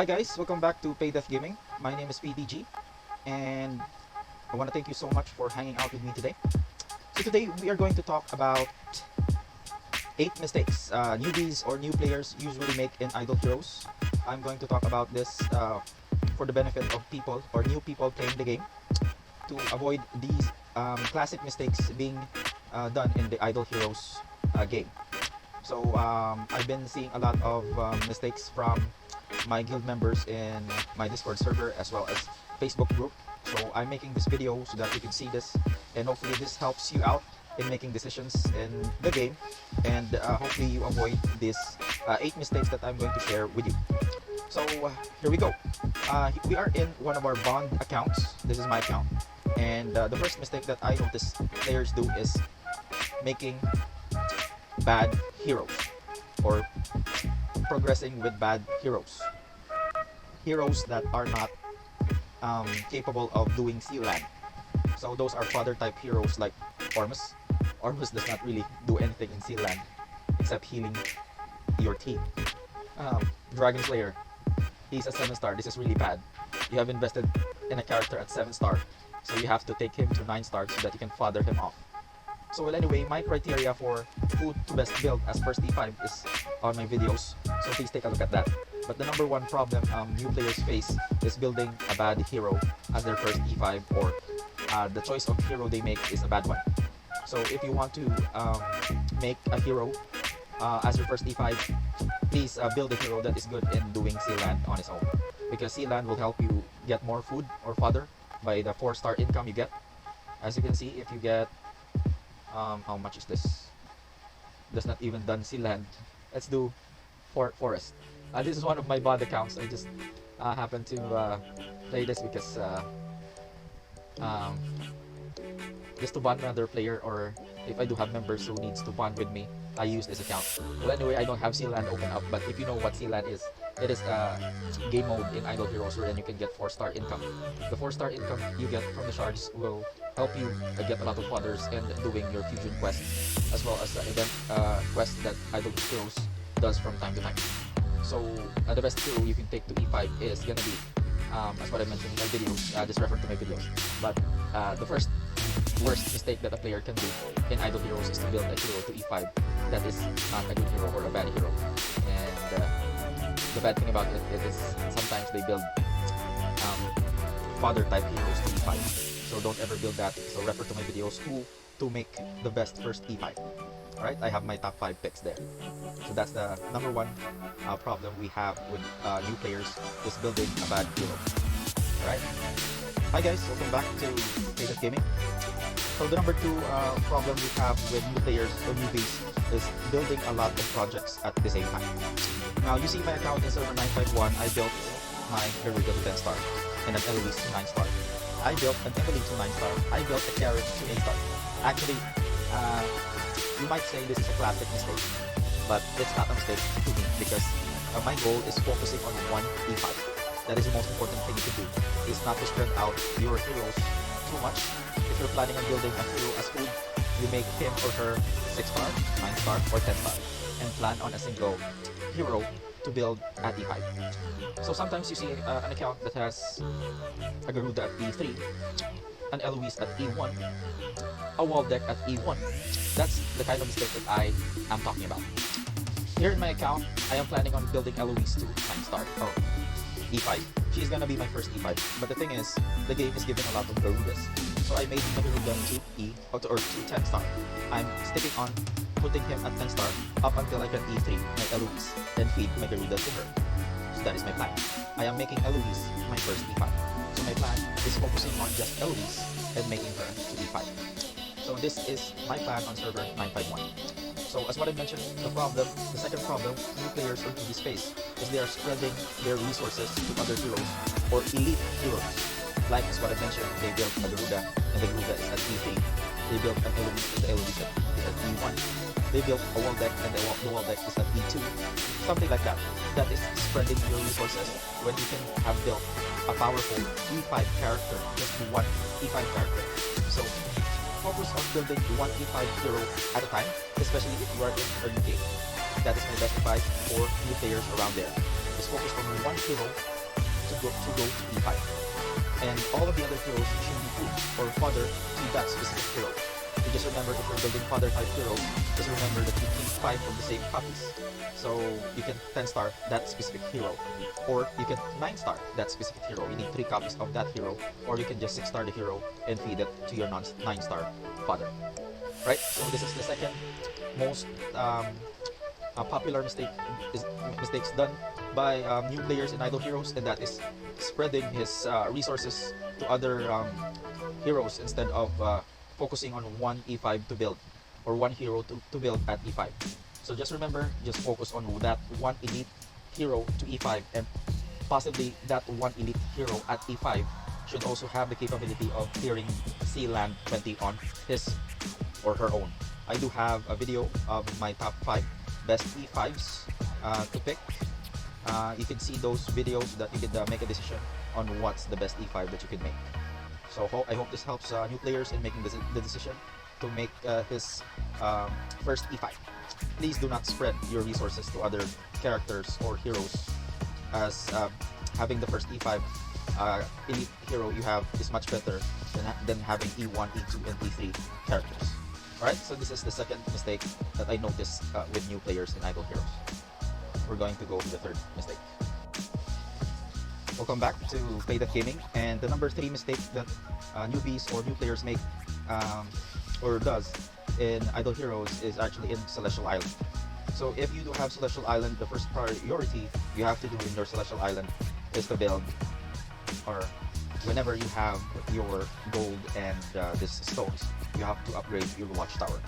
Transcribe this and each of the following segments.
Hi guys, welcome back to PayDeathGaming. My name is PDG, and I want to thank you so much for hanging out with me today. So today we are going to talk about 8 mistakes newbies or new players usually make in Idle Heroes. I'm going to talk about this for the benefit of people or new people playing the game to avoid these classic mistakes being done in the Idle Heroes game. So I've been seeing a lot of mistakes from my guild members in my Discord server as well as Facebook group. So I'm making this video so that you can see this, and hopefully this helps you out in making decisions in the game, and hopefully you avoid these 8 mistakes that I'm going to share with you. So here we go. We are in one of our bond accounts. This is my account, and the first mistake that I notice players do is making bad heroes or progressing with bad heroes that are not capable of doing Sealand. So those are fodder type heroes like Ormus. Ormus does not really do anything in Sealand except healing your team. Dragon Slayer, he's a 7-star. This is really bad. You have invested in a character at 7-star, so you have to take him to 9-star so that you can fodder him off. So well, anyway, my criteria for who to best build as first E5 is on my videos, so please take a look at that. But the number one problem new players face is building a bad hero as their first E5, or the choice of hero they make is a bad one. So if you want to make a hero as your first E5, please build a hero that is good in doing Sealand on its own, because Sealand will help you get more food or fodder by the 4-star income you get. As you can see, if you get how much is this? That's not even done Sealand. Let's do Forest. This is one of my bond accounts. I just happen to play this because just to bond another player, or if I do have members who needs to bond with me, I use this account. Well, anyway, I don't have Sealand open up, but if you know what Sealand is, it is a game mode in Idle Heroes where then you can get 4-star income. The 4-star income you get from the shards will help you get a lot of fodders and doing your fusion quests, as well as event quests that Idle Heroes does from time to time. So the best hero you can take to E5 is gonna be, as what I mentioned in my videos, just refer to my videos. But the first worst mistake that a player can do in Idle Heroes is to build a hero to E5 that is not a good hero or a bad hero. And the bad thing about it is sometimes they build fodder type heroes to E5. So don't ever build that. So refer to my videos who to make the best first E5. Alright, I have my top 5 picks there. So that's the number one problem we have with new players, is building a bad hero. Alright. Hi guys, welcome back to PayDeathGaming. So the number 2 problem we have with new players or newbies is building a lot of projects at the same time. Now you see my account in server 951, I built my Garuda to 10-star and an Eloise to 9-star. I built an Emily to 9-star. I built a Carrot to 8-star. Actually, you might say this is a classic mistake, but it's not a mistake to me, because my goal is focusing on one E5. That is the most important thing you can do, is not to spread out your heroes too much. If you're planning on building a hero as food, you make him or her 6-star, 9-star, or 10-star, and plan on a single hero to build at E5. So sometimes you see an account that has a Garuda at E3, an Eloise at E1, a wall deck at E1. That's the kind of mistake that I am talking about. Here in my account, I am planning on building Eloise to 9-star or E5. She's gonna be my first E5. But the thing is, the game is giving a lot of Garudas. So I made my Garuda to E or to 10-star. I'm sticking on putting him at 10-star up until I can E3 my Eloise, then feed my Garuda to her. So that is my plan. I am making Eloise my first E5. So my plan is focusing on just Eloise and making her to E5. So this is my plan on server 951. So as what I mentioned, the second problem new players or newbies face is they are spreading their resources to other heroes or elite heroes. Like as what I mentioned, they built a Garuda and the Garuda is at E3. They built an Eloise and the Eloise is at E1. They built a wall deck and the wall deck is at E2. Something like that. That is spreading your resources when you can have built a powerful E5 character, just one E5 character. So focus on building one E5 hero at a time, especially if you are in early game. That is my best advice for new players around there. Just focus on one hero to E5. And all of the other heroes should be food or fodder to that specific hero. You just remember, if you're building fodder type heroes, just remember that you keep 5 of the same copies. So you can 10-star that specific hero, or you can 9-star that specific hero. You need 3 copies of that hero, or you can just 6-star the hero and feed it to your 9-star fodder. Right? So this is the second most popular mistakes done by new players in Idle Heroes, and that is spreading his resources to other heroes instead of focusing on one E5 to build, or one hero to build at E5. So just remember, just focus on that one elite hero to E5, and possibly that one elite hero at E5 should also have the capability of clearing Sea Land 20 on his or her own. I do have a video of my top 5 best E5s to pick. You can see those videos so that you can make a decision on what's the best E5 that you can make. So I hope this helps new players in making the decision to make his first E5. Please do not spread your resources to other characters or heroes, as having the first E5 elite hero you have is much better than having E1, E2, and E3 characters. Alright, so this is the second mistake that I noticed with new players in Idle Heroes. We're going to go to the third mistake. Welcome back to PayDeathGaming, and the number 3 mistake that newbies or new players make or does in Idle Heroes is actually in Celestial Island. So if you do have Celestial Island, the first priority you have to do in your Celestial Island is to build, or whenever you have your gold and these stones, you have to upgrade your watchtower.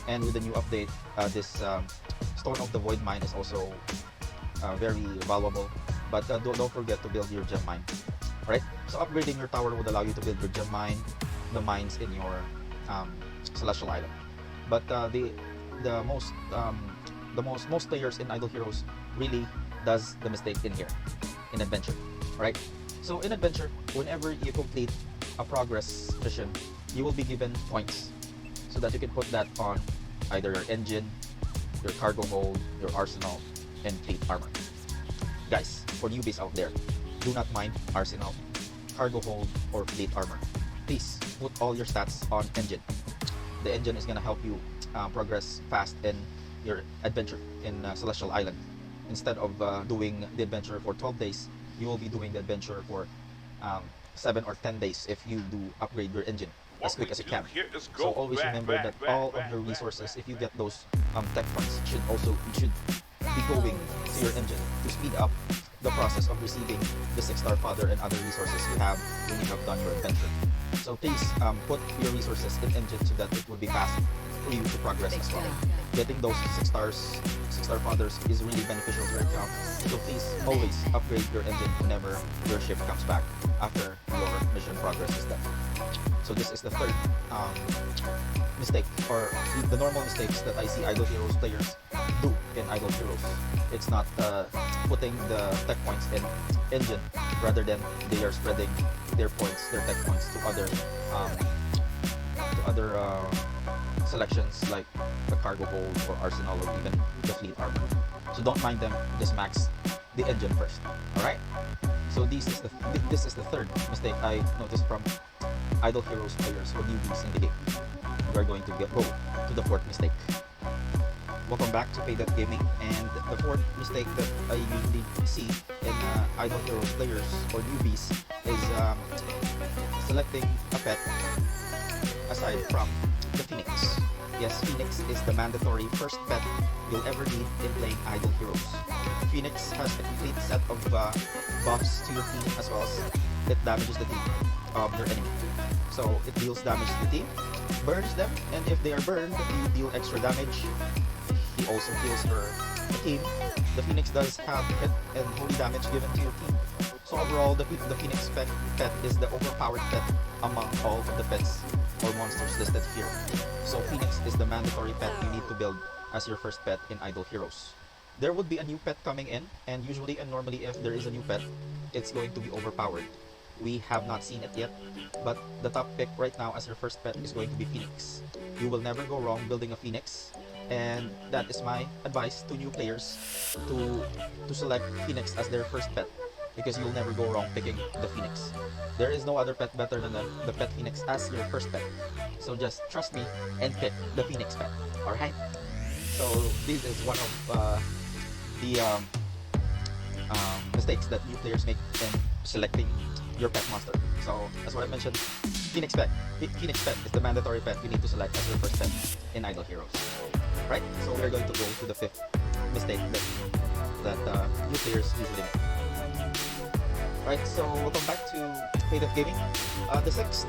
And with the new update, this Stone of the Void Mine is also very valuable, but don't forget to build your gem mine. Right? So upgrading your tower would allow you to build your gem mine, the mines in your Celestial Island. But most players in Idle Heroes really does the mistake in here, in Adventure. Right? So in Adventure, whenever you complete a progress mission, you will be given points so that you can put that on either your engine, your cargo hold, your arsenal, and fleet armor. Guys, for newbies out there, do not mind arsenal, cargo hold, or fleet armor. Please put all your stats on engine. The engine is gonna help you progress fast in your adventure in Celestial Island. Instead of doing the adventure for 12 days, you will be doing the adventure for 7 or 10 days if you do upgrade your engine as quick as you can. So always remember that all of your resources, if you get those tech points, should be going to your engine to speed up the process of receiving the 6-star fodder and other resources you have when you have done your adventure. So please put your resources in engine so that it will be fast for you to progress as well. Getting those 6-star fodders is really beneficial to your account. So please always upgrade your engine whenever your ship comes back after your mission progress is done. So this is the third mistake, or the normal mistakes that I see Idle Heroes players do in Idle Heroes. It's not putting the tech points in engine, rather than they are spreading their tech points to other selections like the cargo hold or arsenal, or even the fleet armor. So don't mind them, just max the engine first. Alright? So this is the third mistake I noticed from Idle Heroes players or newbies in the game. We are going to go to the fourth mistake. Welcome back to PayDeathGaming, and the fourth mistake that I usually see in Idle Heroes players or newbies is selecting a pet aside from the Phoenix. Yes, Phoenix is the mandatory first pet you'll ever need in playing Idle Heroes. Phoenix has a complete set of buffs to your team, as well as it damages the team of your enemy. So it deals damage to the team, burns them, and if they are burned, you deal extra damage. He also heals your team. The Phoenix does have hit and holy damage given to your team. So overall, the Phoenix pet is the overpowered pet among all of the pets or monsters listed here. So Phoenix is the mandatory pet you need to build as your first pet in Idle Heroes. There would be a new pet coming in, and usually and normally if there is a new pet, it's going to be overpowered. We have not seen it yet, but the top pick right now as your first pet is going to be Phoenix. You will never go wrong building a Phoenix, and that is my advice to new players to select Phoenix as their first pet because you'll never go wrong picking the Phoenix. There is no other pet better than the pet Phoenix as your first pet. So just trust me and pick the Phoenix pet. Alright? So this is one of the mistakes that new players make in selecting your pet monster. So as what I mentioned, Phoenix pet. Phoenix pet is the mandatory pet you need to select as your first pet in Idle Heroes. Right? So we're going to go to the fifth mistake that new players usually make. Right, so welcome back to PayDeathGaming. The sixth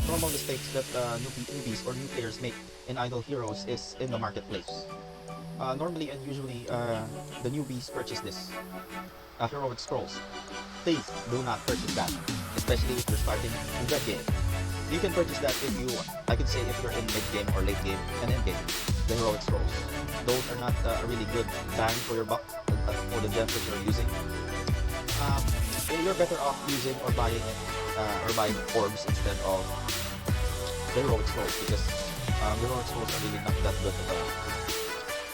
normal mistakes that newbies or new players make in Idle Heroes is in the marketplace. Normally and usually, the newbies purchase this heroic scrolls. Please do not purchase that, especially if you're starting in that game. You can purchase that if you, I could say, if you're in mid game or late game and end game. The heroic scrolls. Those are not a really good bang for your buck for the gems that you're using. You're better off using or buying it or buying orbs instead of the heroic scrolls, because the heroic scrolls are really not that good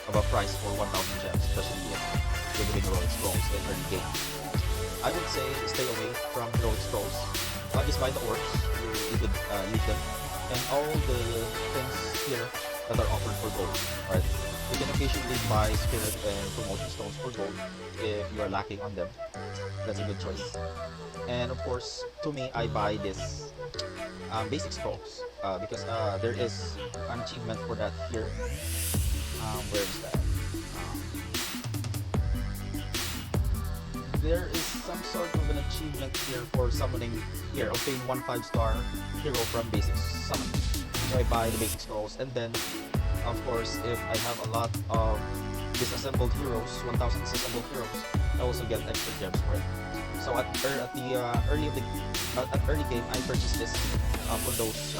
of a price for 1,000 gems, especially if you're doing heroic scrolls in early game. I would say stay away from heroic scrolls. Just buy the orbs, you could leave them, and all the things here that are offered for gold. Right? You can occasionally buy spirit and promotion stones for gold if you are lacking on them. That's a good choice. And of course, to me, I buy this basic scrolls because there is an achievement for that here. Where is that? There is some sort of an achievement here for summoning here. Obtain 1 5-star hero from basic summon. So I buy the basic scrolls, and then of course, if I have a lot of disassembled heroes, 1,000 disassembled heroes, I also get extra gems for it. So at early game, I purchased this for those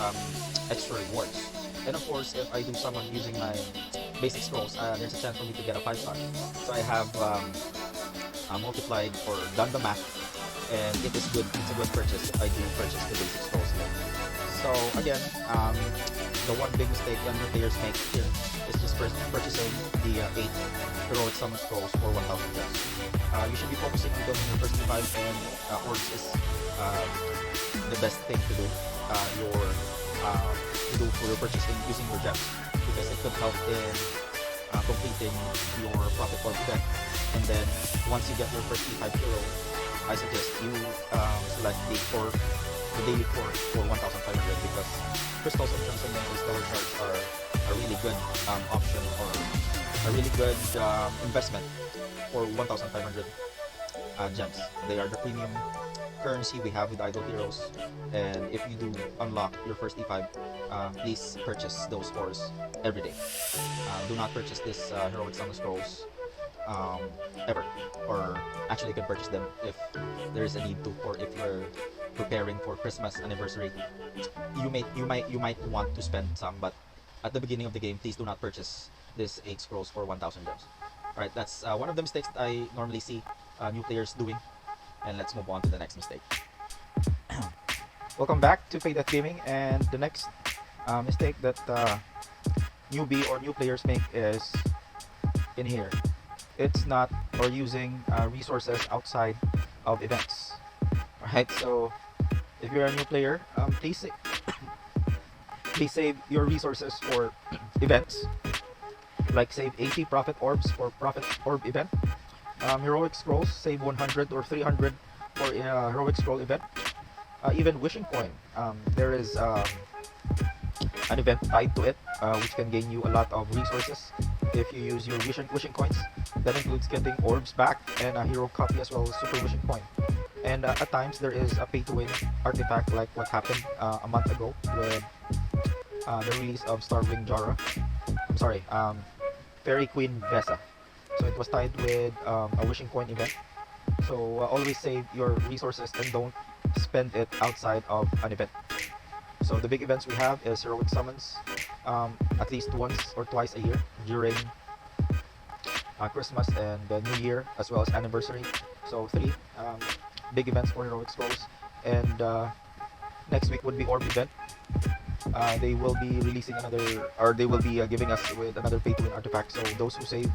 extra rewards. And of course, if I do summon using my basic scrolls, there's a chance for me to get a 5-star. So I have multiplied or done the math, and it is good. It's a good purchase if I do purchase the basic scrolls here. So again, the one big mistake that new players make here is just purchasing the 8 heroic summon scrolls for 1,000 gems. You should be focusing on building your first 5, and orbs is the best thing to do. To do for your purchasing using your gems, because it could help in completing your profit orb event. And then once you get your first 5 hero, I suggest you select the daily core for 1,500, because crystals of transcendence and stellar shards are a really good option, or a really good investment for 1,500 gems. They are the premium currency we have with Idle Heroes, and if you do unlock your first E5, please purchase those cores every day. Do not purchase this heroic summon scrolls ever, or actually you can purchase them if there is a need to, or if you're preparing for Christmas anniversary. You might want to spend some, but at the beginning of the game, please do not purchase this 8 scrolls for 1,000 gems. Alright, that's one of the mistakes that I normally see new players doing. And let's move on to the next mistake. Welcome back to PayDeathGaming, and the next mistake that newbie or new players make is in here. It's not, or using resources outside of events. Alright, so if you're a new player, please save your resources for events. Like save 80 profit orbs for profit orb event. Heroic scrolls, save 100 or 300 for a heroic scroll event. Even wishing coin, there is an event tied to it, which can gain you a lot of resources if you use your wishing coins. That includes getting orbs back and a hero copy as well as super wishing coin. And at times there is a pay to win artifact, like what happened a month ago with the release of Starving Jara. I'm sorry, Fairy Queen Vesa. So it was tied with a wishing coin event. So always save your resources and don't spend it outside of an event. So the big events we have is heroic summons, at least once or twice a year during Christmas and the New Year, as well as anniversary. So 3 big events for heroic scrolls. And next week would be orb event. They will be releasing another, or they will be giving us with another pay to win artifact. So those who save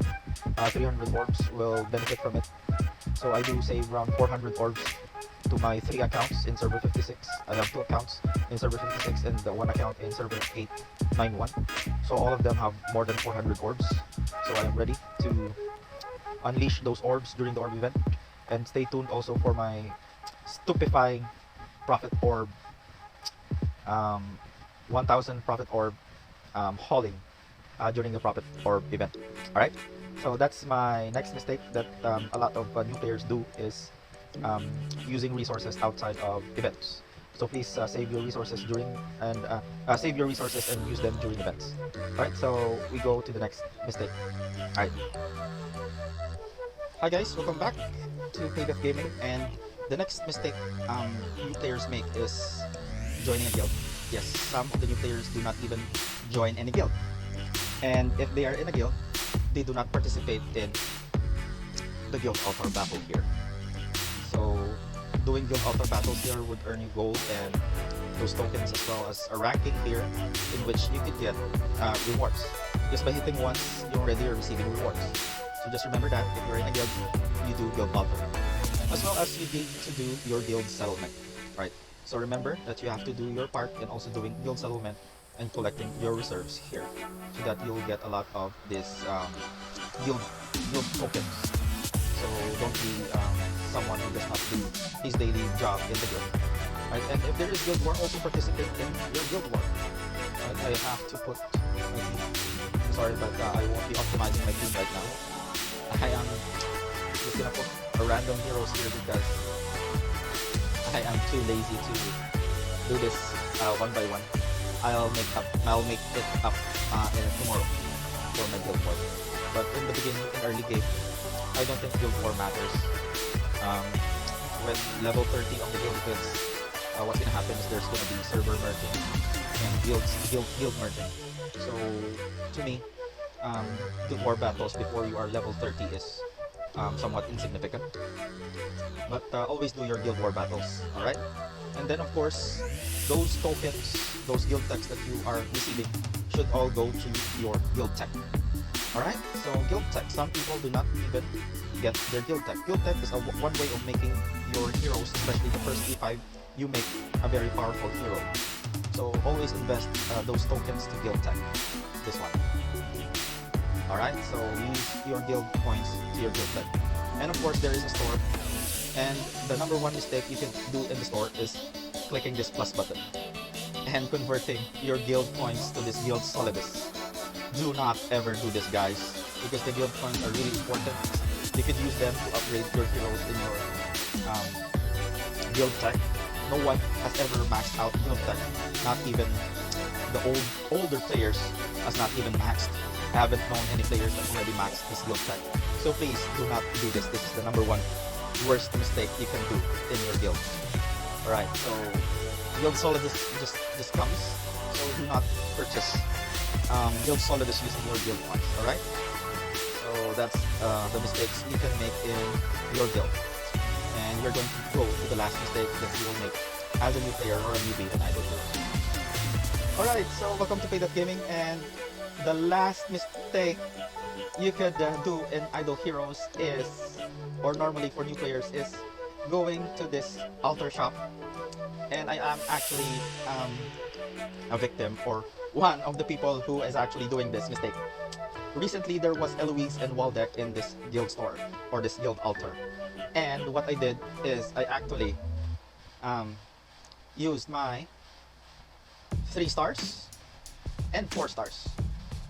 300 orbs will benefit from it. So I do save around 400 orbs to my 3 accounts in server 56. I have 2 accounts in server 56 and the 1 account in server 891. So all of them have more than 400 orbs. So I am ready to unleash those orbs during the orb event. And stay tuned also for my stupefying Prophet Orb, 1000 Prophet Orb hauling during the Prophet Orb event. Alright, so that's my next mistake that a lot of new players do, is using resources outside of events. So please save your resources during and save your resources and use them during events. Alright, so we go to the next mistake. Alright. Hi guys, welcome back to PayDeathGaming, and the next mistake new players make is joining a guild. Yes, some of the new players do not even join any guild. And if they are in a guild, they do not participate in the guild altar battle here. So doing guild altar battles here would earn you gold and those tokens, as well as a ranking here in which you could get rewards. Just by hitting once, you already are receiving rewards. So just remember that if you're in a guild, you do guild altar, as well as you need to do your guild settlement, right? So remember that you have to do your part in also doing guild settlement and collecting your reserves here, so that you'll get a lot of this guild tokens. So don't be someone who does not do his daily job in the guild, right? And if there is guild war, also participate in your guild war. Right? I have to put my team. Sorry, but I won't be optimizing my team right now. I am just gonna put a random heroes here because I am too lazy to do this one by one. I'll make it up in tomorrow for my guild war. But in the beginning, in early game, I don't think guild war matters. With level 30 of the guild goods, what's gonna happen is there's gonna be server merging and guild merging. So to me, guild war battles before you are level 30 is somewhat insignificant. But always do your guild war battles, alright? And then of course, those tokens, those guild techs that you are receiving should all go to your guild tech. Alright? So guild tech, some people do not even get their guild tech. Guild tech is one way of making your heroes, especially the first E5, you make a very powerful hero. So always invest those tokens to guild tech. This one. Alright, so use your guild points to your guild tech. And of course there is a store. And the number one mistake you can do in the store is clicking this plus button and converting your guild points to this guild solidus. Do not ever do this, guys, because the guild points are really important. You could use them to upgrade your heroes in your guild tech. No one has ever maxed out guild tech. Not even the older players has not even maxed. I haven't known any players that already maxed this guild tech. So please do not do this. This is the number one worst mistake you can do in your guild. Alright, so guild solidus just comes, so do not purchase guild solidus using your guild points. Alright, so that's the mistakes you can make in your guild, and you're going to go to the last mistake that you will make as a new player or a newbie in Idol Heroes. Alright, so welcome to PayDeathGaming, and the last mistake you could do in Idol Heroes is, or normally for new players, is going to this altar shop. And I am actually a victim, or one of the people who is actually doing this mistake. Recently there was Eloise and Waldeck in this guild store, or this guild altar. And what I did is I actually used my 3 stars and 4 stars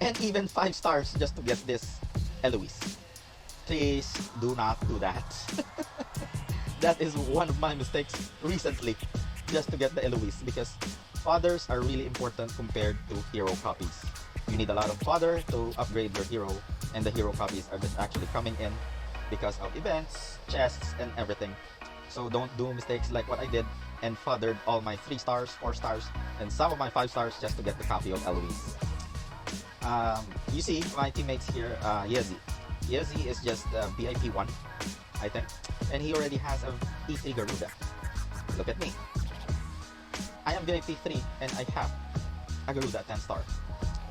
and even 5 stars just to get this Eloise. Please do not do that. That is one of my mistakes recently, just to get the Eloise, because fathers are really important compared to hero copies. You need a lot of fodder to upgrade your hero, and the hero copies are just actually coming in because of events, chests, and everything. So don't do mistakes like what I did and fathered all my 3 stars, 4 stars, and some of my 5 stars just to get the copy of Eloise. You see my teammates here, Yezi. Yezi is just VIP 1, I think, and he already has a E3 Garuda. Look at me. I am VIP 3 and I have a Garuda at 10 star,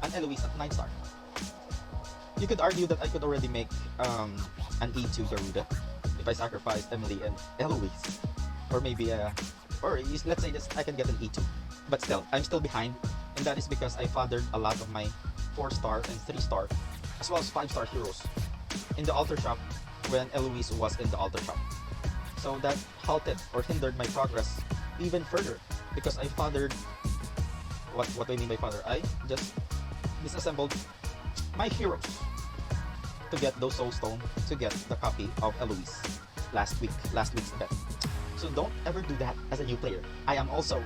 an Eloise at 9 star. You could argue that I could already make an E2 Garuda if I sacrifice Emily and Eloise, or maybe let's say this, I can get an E2, but still I'm still behind, and that is because I fathered a lot of my 4-star and 3-star as well as 5-star heroes in the altar shop when Eloise was in the altar shop. So that halted or hindered my progress even further, because I fathered, what do I mean by father? I just disassembled my heroes to get those soul stone to get the copy of Eloise last week's event. So don't ever do that as a new player. I am also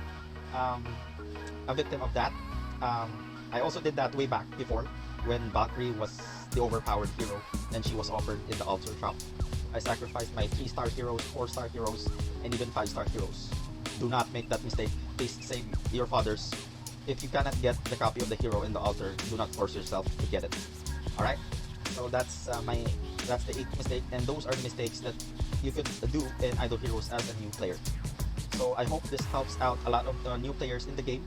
a victim of that. I also did that way back before when Valkyrie was the overpowered hero and she was offered in the altar shop. I sacrificed my 3-star heroes, 4-star heroes, and even 5-star heroes. Do not make that mistake. Please save your fathers. If you cannot get the copy of the hero in the altar, do not force yourself to get it. Alright? So that's the 8th mistake, and those are the mistakes that you could do in Idol Heroes as a new player. So I hope this helps out a lot of the new players in the game,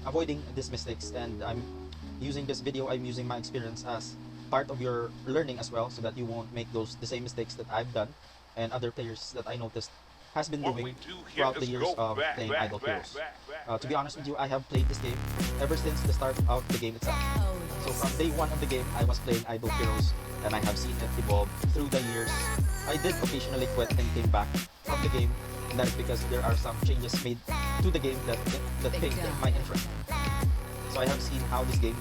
avoiding these mistakes, and I'm using this video, I'm using my experience as part of your learning as well, so that you won't make the same mistakes that I've done and other players that I noticed has been doing throughout the years of playing Idol Heroes. To be honest with you, I have played this game ever since the start of the game itself. So from day 1 of the game, I was playing Idol Heroes, and I have seen it evolve through the years. I did occasionally quit and came back from the game, and that is because there are some changes made to the game that piqued my interest. So I have seen how this game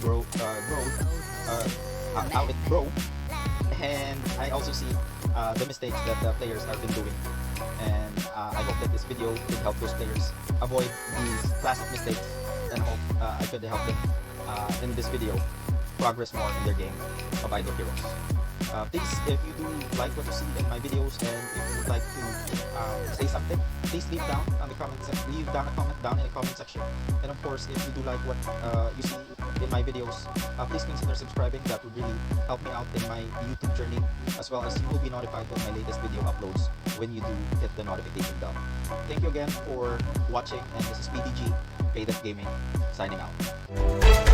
how it grow, and I also see the mistakes that the players have been doing, and I hope that this video could help those players avoid these classic mistakes, and hope I could help them in this video progress more in their game of Idol Heroes. Please, if you do like what you see in my videos, and if you would like to say something, please leave down on the comment section. Leave down a comment down in the comment section. And of course, if you do like what you see in my videos, please consider subscribing. That would really help me out in my YouTube journey, as well as you will be notified when my latest video uploads when you do hit the notification bell. Thank you again for watching, and this is PDG, PayDeathGaming, signing out.